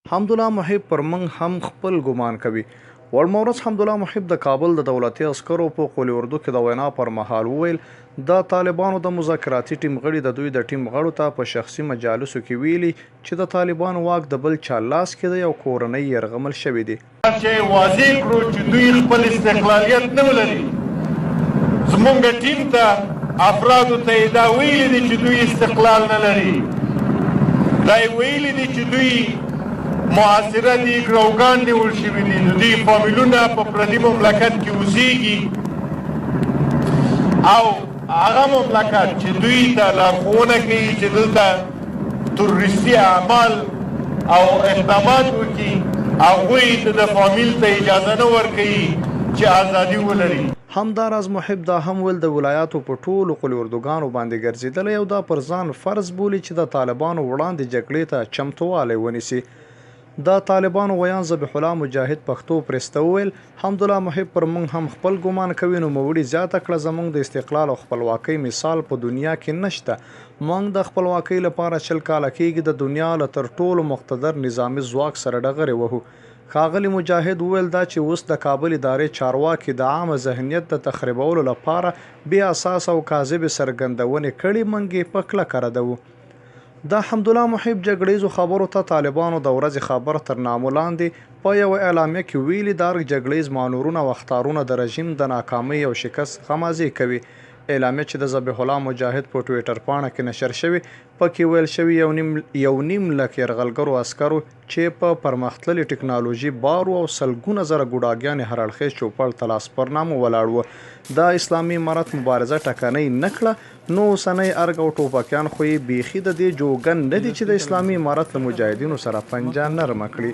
حمدالله محب پر موږ هم خپل ګمان کوي. وړمورز حمدالله محب د کابل د دولتي عسکرو په قول اردو کې د وینا پر مهال وویل د طالبانو د مذاکراتي ټیم غړي د دوی د ټیم غړو ته په شخصي مجالسو کې ویلي چې د طالبانو واک د بل چا لاس کې دی او کورنۍ یرغمل شوي دي. چې واضح کړو چې دوی خپل استقلالیت نه ولري. زمونږ ټیم ته افرادو ته یې دا ویلي دي چې دوی استقلال نه لري. دا یې ویلي دي چې دوی معاصره دي، ګروګان نیول شوي دي، د دوی فامیلونه په پردي مملکت کې اوسېږي او هغه مملکت چې دوی ته لارښوونه کوي چې دلته تروریستي اعمال او اقدامات وکړي، هغوی ته د فامیل ته اجازه نه ورکوي چې ازادي ولري. همداراز محب دا هم ویل د ولایاتو په ټولو قول اردوګانو باندې ګرځېدلی او دا پر ځان فرض بولي چې د طالبانو وړاندې جګړې ته چمتووالی ونیسي. د طالبانو ویان ذبیح الله مجاهد پښتو پرسته وویل حمدالله محب پر موږ هم خپل ګمان کوي. نو موړي زیاته کړه زموږ د استقلال او خپلواکۍ مثال په دنیا کې نشته. موږ د خپلواکۍ لپاره 20 کاله کېږي د دنیا له تر ټولو مقتدر نظامي ځواک سره ډغرې وهو. ښاغلي مجاهد وویل دا چې اوس د کابل ادارې چارواکي د عامه ذهنیت د تخریبولو لپاره بې اساس او کاذبې څرګندونې کړي موږ یې په کلکه ردوو. د حمدالله محب جګړیزو خبرو ته طالبانو د ورځې خبر تر نامو لاندې په یوه اعلامیه کې ویلي دا جګړیز مانورونه او اخطارونه د رژیم د ناکامۍ او شکست غمازې کوي. اعلامیه چې د ذبیح الله مجاهد په ټویټر پاڼه کې نشر شوې پکې ویل شوي یو نیم لک یرغلګرو عسکرو چې په پرمختللې ټکنالوژي بارو او سلګونه زره ګوډاګیانې هر اړخیز چوپړ ته لاس پر نامه ولاړ وو. د اسلامي امارت مبارزه ټکنۍ نه کړه نو اوسنی ارګ او ټوپکیان خو یې بیخي د دې جوګن نه دي چې د اسلامي امارت له مجاهدینو سره پنجه نرمه کړي.